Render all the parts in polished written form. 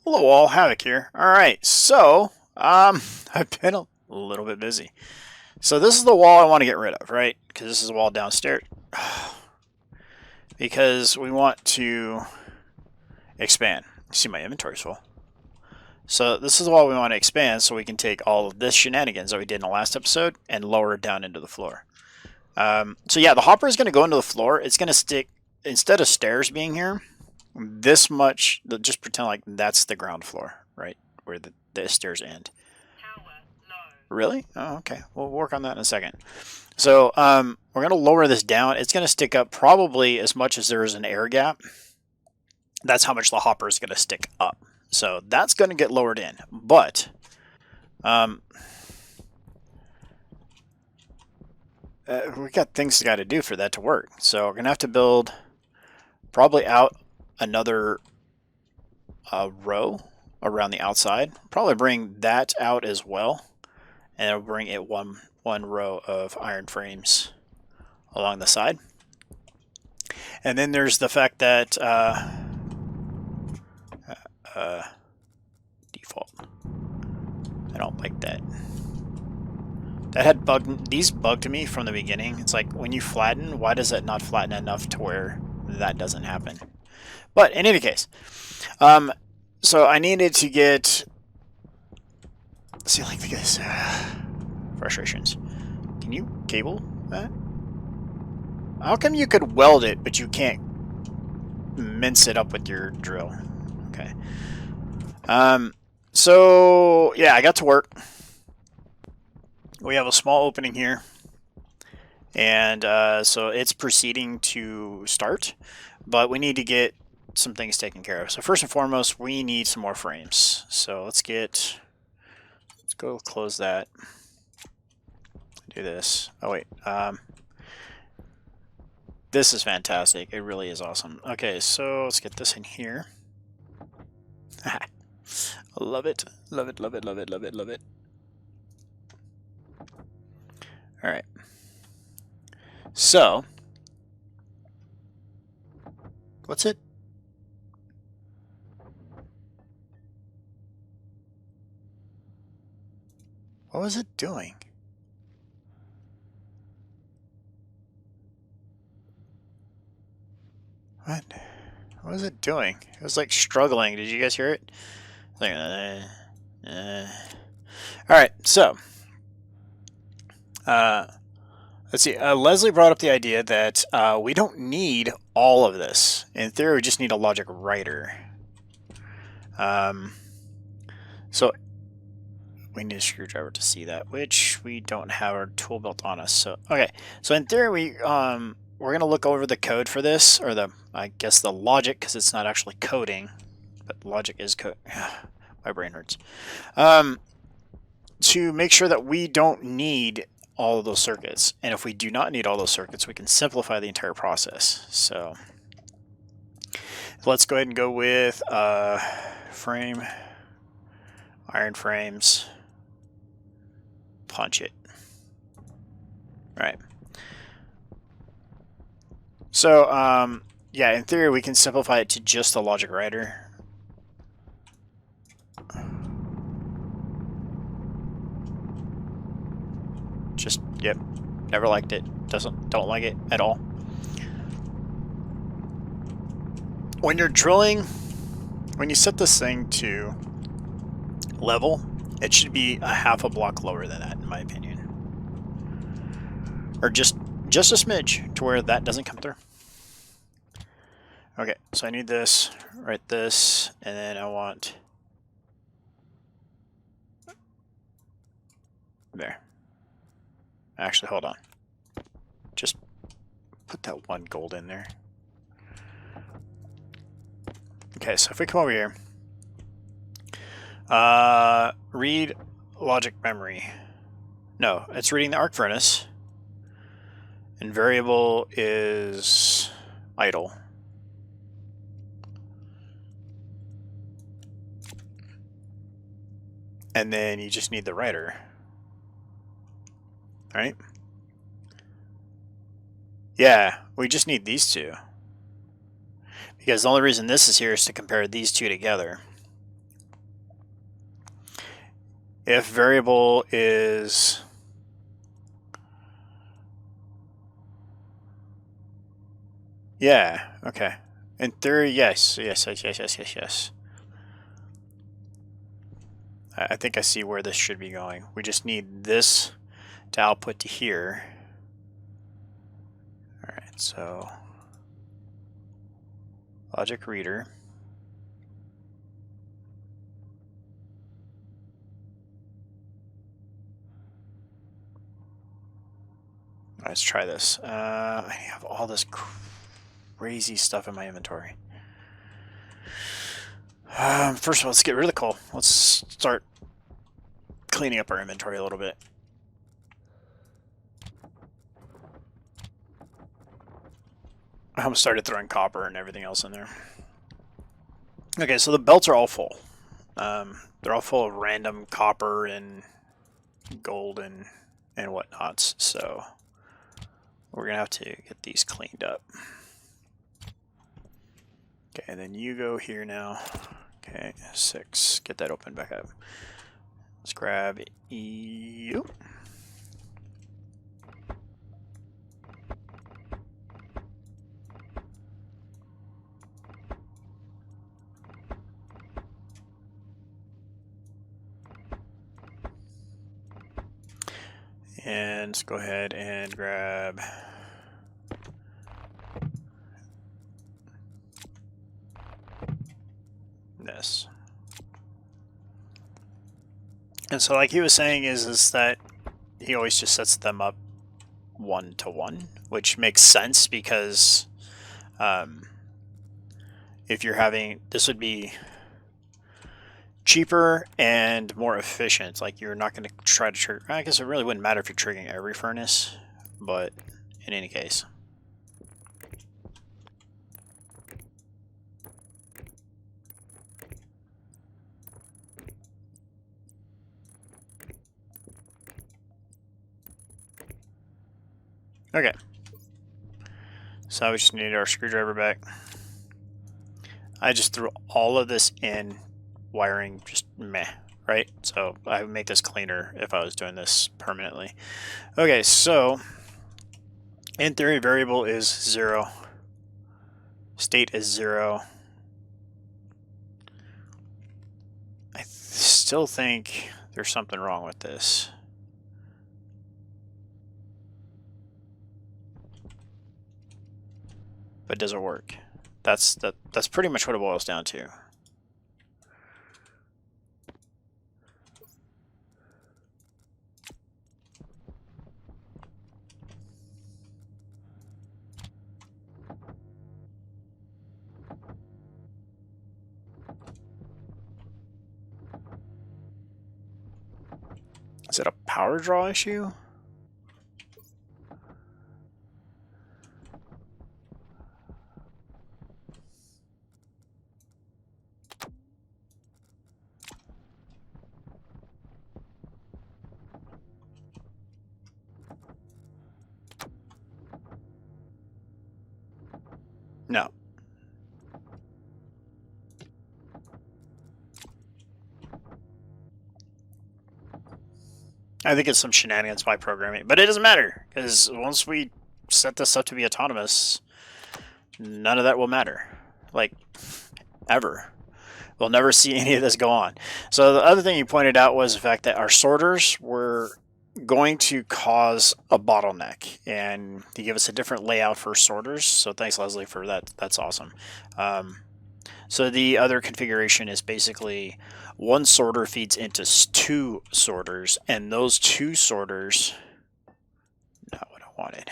Hello all, Havoc here. Alright, so, I've been a little bit busy. So this is the wall I want to get rid of, right? Because this is the wall downstairs. Because we want to expand. See, my inventory's full. So this is the wall we want to expand so we can take all of this shenanigans that we did in the last episode and lower it down into the floor. So yeah, the hopper is going to go into the floor. It's going to stick, instead of stairs being here, this much, just pretend like that's the ground floor, right? Where the stairs end. Really? Oh, okay. We'll work on that in a second. So we're going to lower this down. It's going to stick up probably as much as there is an air gap. That's how much the hopper is going to stick up. So that's going to get lowered in. But we got things we got to do for that to work. So we're going to have to build probably out another row around the outside. Probably bring that out as well. And it'll bring it one row of iron frames along the side. And then there's the fact that default. I don't like that. That had bugged. These bugged me from the beginning. It's like when you flatten, why does it not flatten enough to where that doesn't happen? But in any case, so I needed to get. See, like this. Frustrations. Can you cable that? How come you could weld it, but you can't mince it up with your drill? Okay. So, yeah, I got to work. We have a small opening here. And so it's proceeding to start. But we need to get some things taken care of. So first and foremost, we need some more frames. So let's go close that. Do this. Oh, wait. This is fantastic. It really is awesome. Okay, so let's get this in here. Love it. Love it, love it, love it, love it, love it. Alright. So, what's it? What was it doing? What? What was it doing? It was like struggling. Did you guys hear it? Like, Alright, so. Let's see. Leslie brought up the idea that we don't need all of this. In theory, we just need a logic writer. So we need a screwdriver to see that, which we don't have our tool belt on us. So okay. So in theory, we're gonna look over the code for this, or I guess the logic, because it's not actually coding, but logic is code. My brain hurts. To make sure that we don't need all of those circuits, and if we do not need all those circuits, we can simplify the entire process. So let's go ahead and go with frame, iron frames, punch it. All right. So yeah, in theory, we can simplify it to just the logic writer. Just, yep, never liked it. Don't like it at all. When you're drilling, when you set this thing to level, it should be a half a block lower than that, in my opinion. Or just a smidge to where that doesn't come through. Okay, so I need this, write this, and then I want there. Actually, hold on. Just put that one gold in there. Okay, so if we come over here, read logic memory. No, it's reading the arc furnace. And variable is idle. And then you just need the writer. Right? Yeah, we just need these two. Because the only reason this is here is to compare these two together. If variable is yeah, okay. In theory, yes. I think I see where this should be going. We just need this to output to here. Alright, so logic reader. Let's try this. I have all this crazy stuff in my inventory. First of all, let's get rid of the coal. Let's start cleaning up our inventory a little bit. I almost started throwing copper and everything else in there. Okay, so the belts are all full. They're all full of random copper and gold and whatnots. So we're gonna have to get these cleaned up. Okay, and then you go here now. Okay, 6. Get that open back up. Let's grab you. And let's go ahead and grab this. And so like he was saying is that he always just sets them up 1 to 1, which makes sense because if you're having, this would be cheaper and more efficient. Like you're not going to try to trigger, I guess it really wouldn't matter if you're triggering every furnace, but in any case. Okay. So we just need our screwdriver back. I just threw all of this in wiring, just meh, right? So I would make this cleaner if I was doing this permanently. Okay, so in theory, variable is 0. State is 0. I still think there's something wrong with this. But does it work? That's pretty much what it boils down to. Is it a power draw issue? No. I think it's some shenanigans by programming, but it doesn't matter because once we set this up to be autonomous, none of that will matter. Like, ever. We'll never see any of this go on. So the other thing you pointed out was the fact that our sorters were going to cause a bottleneck, and he gave us a different layout for sorters. So thanks, Leslie, for that. That's awesome. So the other configuration is basically one sorter feeds into 2 sorters, and those 2 sorters, not what I wanted.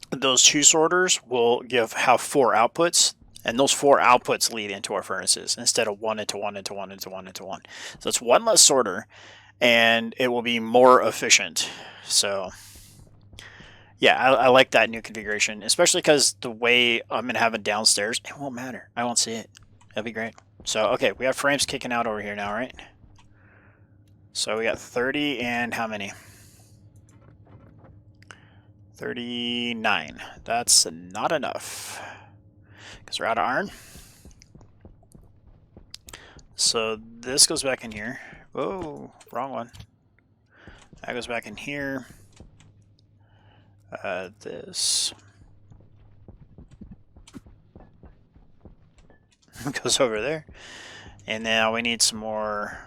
Those 2 sorters will have 4 outputs, and those 4 outputs lead into our furnaces instead of 1 into 1 into 1 into 1 into 1. So it's 1 less sorter, and it will be more efficient. So yeah, I like that new configuration, especially because the way I'm going to have it downstairs, it won't matter. I won't see it. That'll be great. So, okay, we have frames kicking out over here now, right? So we got 30 and how many? 39. That's not enough because we're out of iron. So this goes back in here. Whoa, wrong one. That goes back in here. This goes over there. And now we need some more.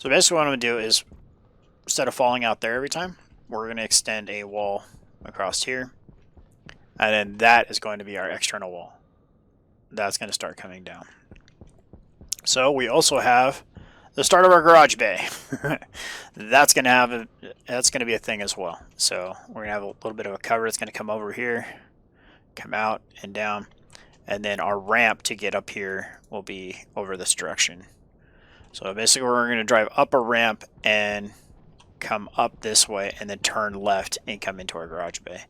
So basically what I'm going to do is, instead of falling out there every time, we're going to extend a wall across here. And then that is going to be our external wall. That's going to start coming down. So we also have the start of our garage bay. That's going to be a thing as well. So we're going to have a little bit of a cover. It's going to come over here, come out and down. And then our ramp to get up here will be over this direction. So basically we're going to drive up a ramp and come up this way and then turn left and come into our garage bay.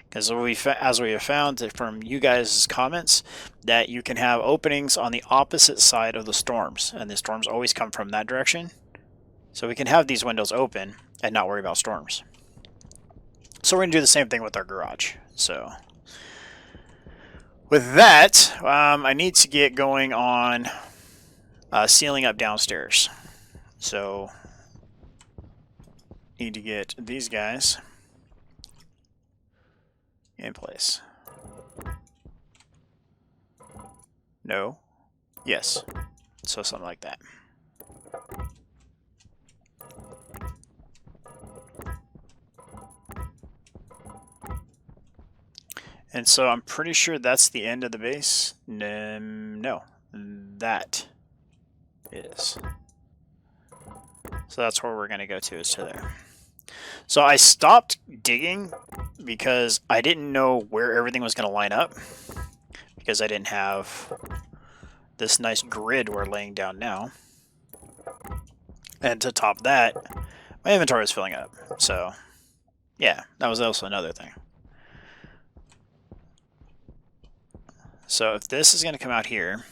Because as we have found from you guys' comments, that you can have openings on the opposite side of the storms. And the storms always come from that direction. So we can have these windows open and not worry about storms. So we're going to do the same thing with our garage. So with that, I need to get going on sealing up downstairs. So need to get these guys in place. No. Yes. So something like that. And so I'm pretty sure that's the end of the base. No, that is. So that's where we're going to go to, is to there. So I stopped digging because I didn't know where everything was going to line up, because I didn't have this nice grid we're laying down now. And to top that, my inventory was filling up. So yeah, that was also another thing. So if this is going to come out here,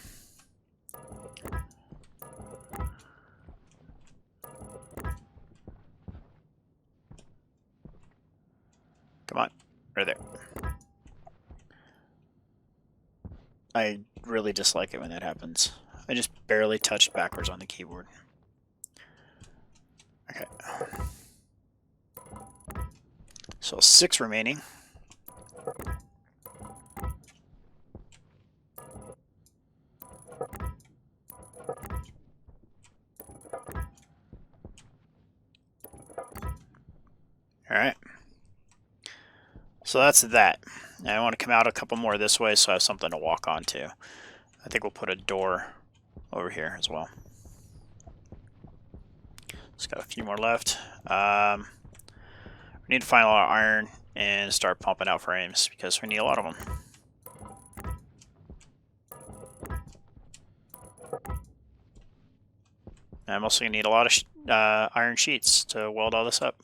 come on, right there. I really dislike it when that happens. I just barely touched backwards on the keyboard. Okay. So 6 remaining. Alright. So that's that. And I want to come out a couple more this way so I have something to walk onto. I think we'll put a door over here as well. Just got a few more left. We need to find a lot of iron and start pumping out frames because we need a lot of them. And I'm also going to need a lot of iron sheets to weld all this up.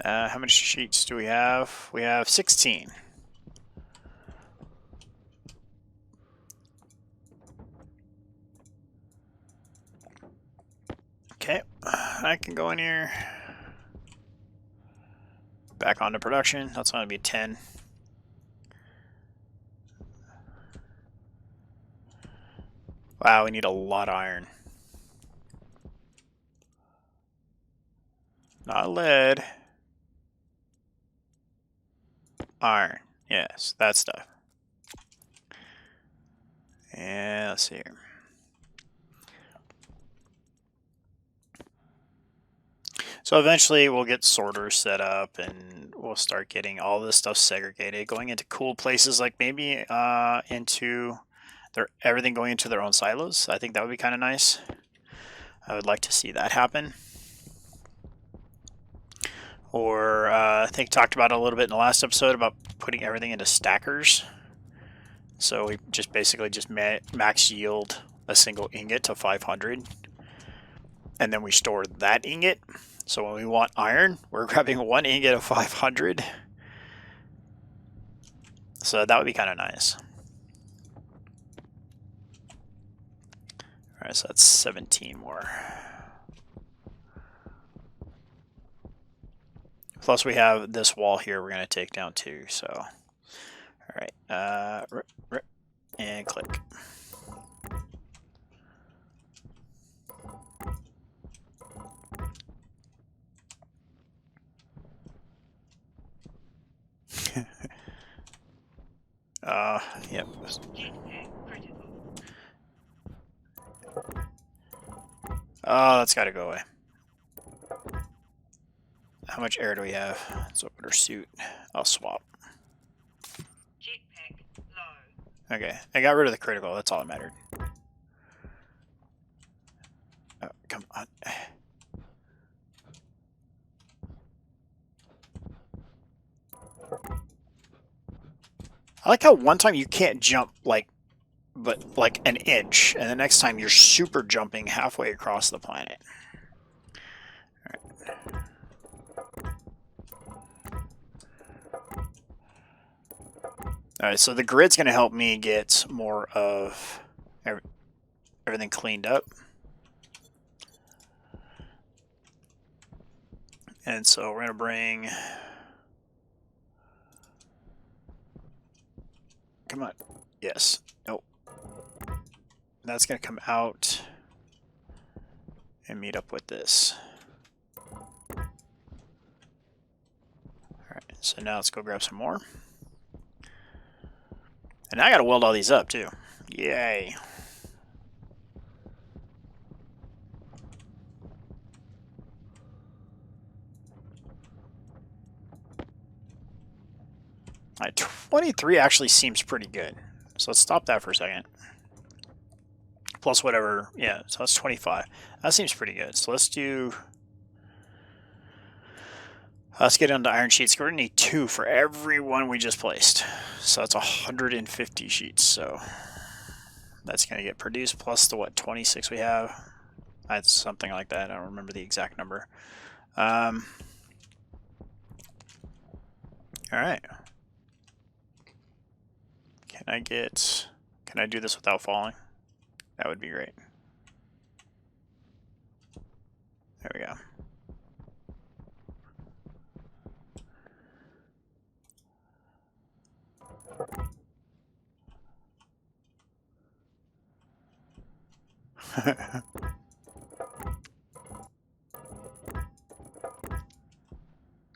How many sheets do we have? We have 16. Okay, I can go in here. Back onto production. That's going to be 10. Wow, we need a lot of iron. Not lead. Iron. Yes, that stuff. And let's see here. So eventually we'll get sorters set up and we'll start getting all this stuff segregated, going into cool places, like maybe into everything going into their own silos. I think that would be kind of nice. I would like to see that happen. Or I think talked about it a little bit in the last episode about putting everything into stackers. So we just basically just max yield a single ingot to 500. And then we store that ingot. So when we want iron, we're grabbing 1 ingot of 500. So that would be kind of nice. Alright, so that's 17 more. Plus we have this wall here we're going to take down too, so. Alright, and click. Yep. Oh, that's got to go away. How much air do we have? Let's open our suit. I'll swap. Okay, I got rid of the critical. That's all that mattered. Oh, come on. I like how one time you can't jump but like an inch, and the next time you're super jumping halfway across the planet. Alright, so the grid's going to help me get more of everything cleaned up. And so we're going to bring... Come on. Yes. Nope. That's going to come out and meet up with this. Alright, so now let's go grab some more. And I got to weld all these up, too. Yay. Alright, 23 actually seems pretty good. So let's stop that for a second. Plus whatever, yeah, so that's 25. That seems pretty good. So let's do... Let's get into iron sheets. We're going to need 2 for every one we just placed. So that's 150 sheets. So that's going to get produced plus the, 26 we have? That's something like that. I don't remember the exact number. All right. Can I do this without falling? That would be great. There we go.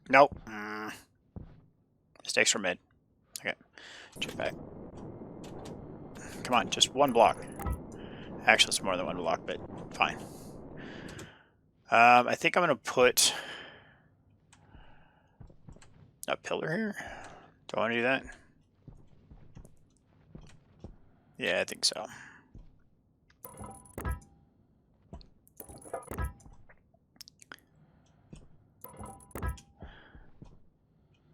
Nope. Mistakes were made. Okay. Jump back. Come on, just one block. Actually, it's more than one block, but fine. I think I'm going to put a pillar here. Do I want to do that? Yeah, I think so.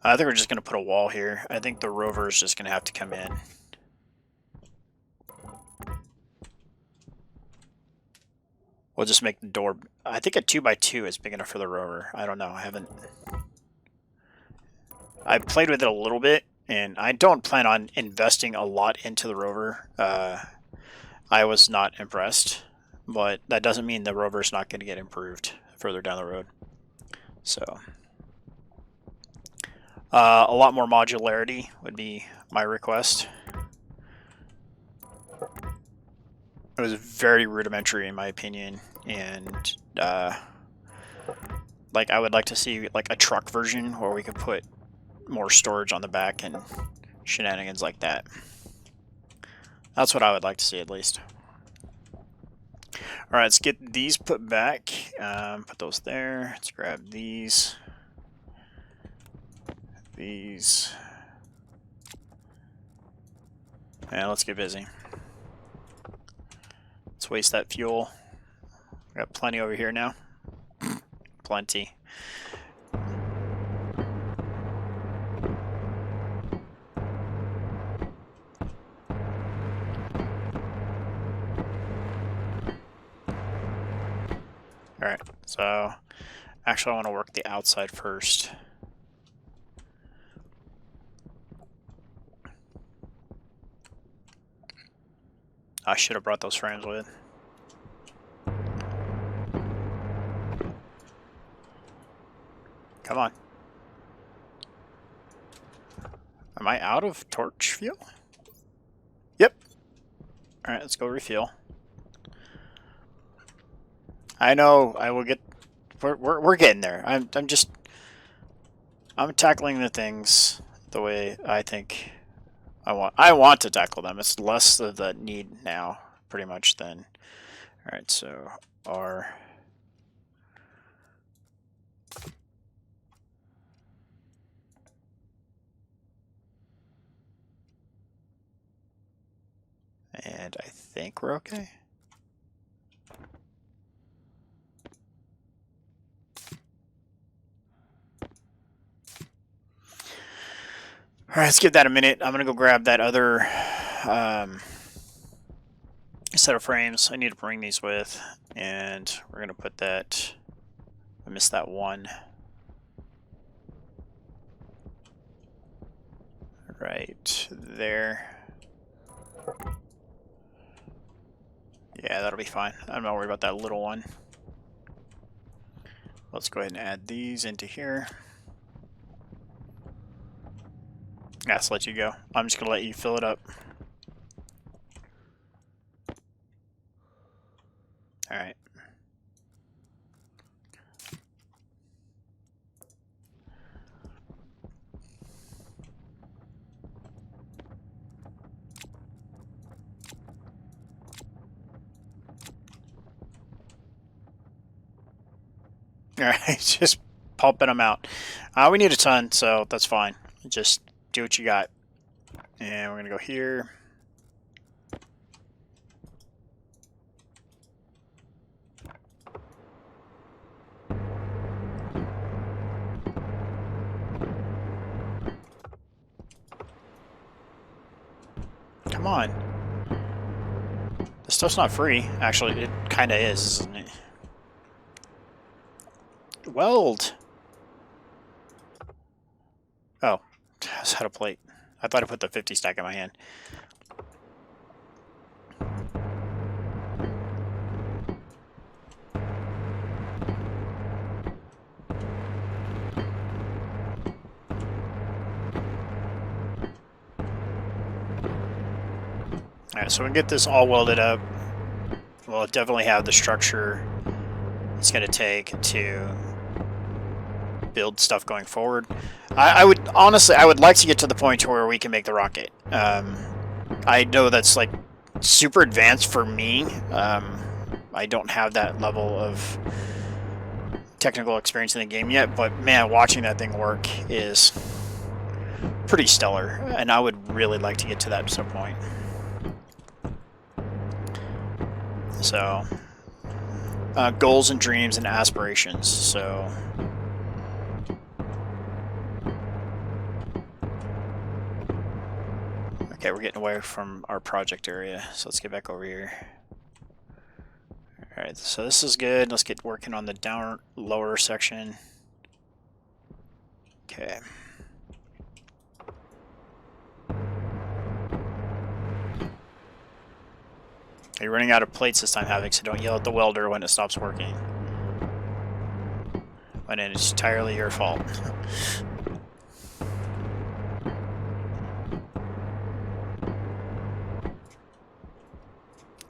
I think we're just going to put a wall here. I think the rover is just going to have to come in. We'll just make the door... I think a 2x2 is big enough for the rover. I don't know. I played with it a little bit, and I don't plan on investing a lot into the rover. I was not impressed, but that doesn't mean the rover's not going to get improved further down the road. So... a lot more modularity would be my request. It was very rudimentary in my opinion, and like I would like to see like a truck version where we could put more storage on the back and shenanigans like that. That's what I would like to see at least. Alright, let's get these put back. Put those there. Let's grab these. These. And let's get busy. Let's waste that fuel. We got plenty over here now. Plenty. Alright, so actually I want to work the outside first. I should have brought those frames with. Come on. Am I out of torch fuel? Yep. Alright, let's go refuel. I know, I will get... We're getting there. I'm tackling the things the way I think I want to tackle them. It's less of the need now, pretty much, than... Alright, so R... And I think we're okay. Alright, let's give that a minute. I'm going to go grab that other set of frames I need to bring these with. And we're going to put that... I missed that one. Right there. Yeah, that'll be fine. I'm not worried about that little one. Let's go ahead and add these into here. Let's let you go. I'm just going to let you fill it up. Alright. Alright, just pumping them out. We need a ton, so that's fine. Just do what you got. And we're going to go here. Come on. This stuff's not free. Actually, it kind of is, isn't it? Weld! Oh, I just had a plate. I thought I put the 50 stack in my hand. Alright, so we can get this all welded up. We'll definitely have the structure it's going to take to build stuff going forward. I would honestly, I would like to get to the point where we can make the rocket. I know that's like super advanced for me. I don't have that level of technical experience in the game yet, but man, watching that thing work is pretty stellar, and I would really like to get to that at some point. So, goals and dreams and aspirations. So, okay, we're getting away from our project area, so let's get back over here. Alright, so this is good. Let's get working on the lower section. Okay. You're running out of plates this time, Havoc, so don't yell at the welder when it stops working. When it's entirely your fault.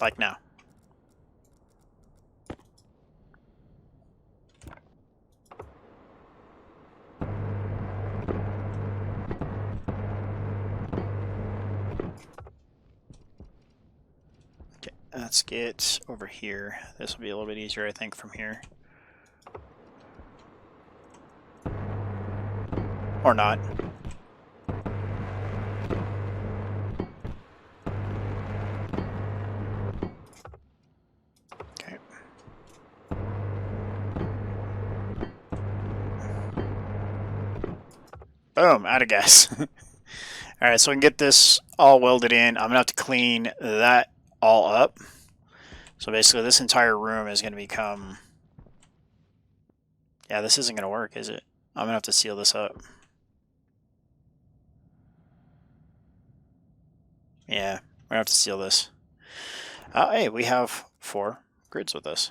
Like now. Let's get over here. This will be a little bit easier, I think, from here. Or not. Okay. Boom, out of gas. Alright, so we can get this all welded in. I'm going to have to clean that all up. So basically this entire room is going to become... Yeah, this isn't going to work, is it? I'm going to have to seal this up. Yeah, we're going to have to seal this. Hey, we have 4 grids with us.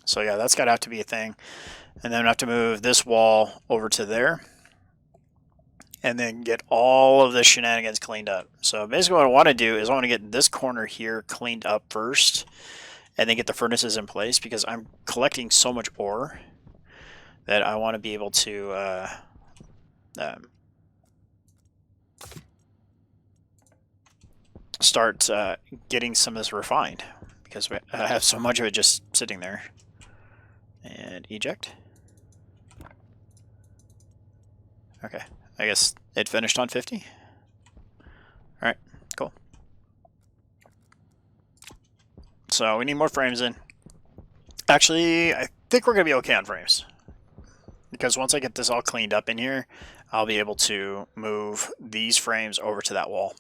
So yeah, that's got to have to be a thing. And then I have to move this wall over to there. And then get all of the shenanigans cleaned up. So basically what I want to do is I want to get this corner here cleaned up first. And then get the furnaces in place because I'm collecting so much ore that I want to be able to start getting some of this refined because I have so much of it just sitting there. And eject. Okay, I guess it finished on 50. Alright, cool. So we need more frames in. Actually, I think we're going to be okay on frames. Because once I get this all cleaned up in here, I'll be able to move these frames over to that wall.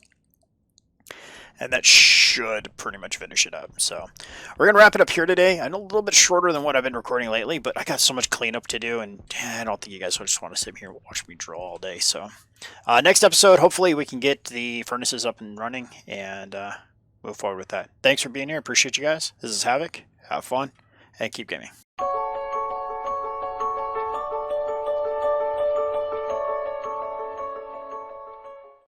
And that should pretty much finish it up. So we're going to wrap it up here today. I know a little bit shorter than what I've been recording lately, but I got so much cleanup to do, and I don't think you guys just want to sit here and watch me draw all day. So next episode, hopefully we can get the furnaces up and running and move forward with that. Thanks for being here. Appreciate you guys. This is Havoc. Have fun and keep gaming.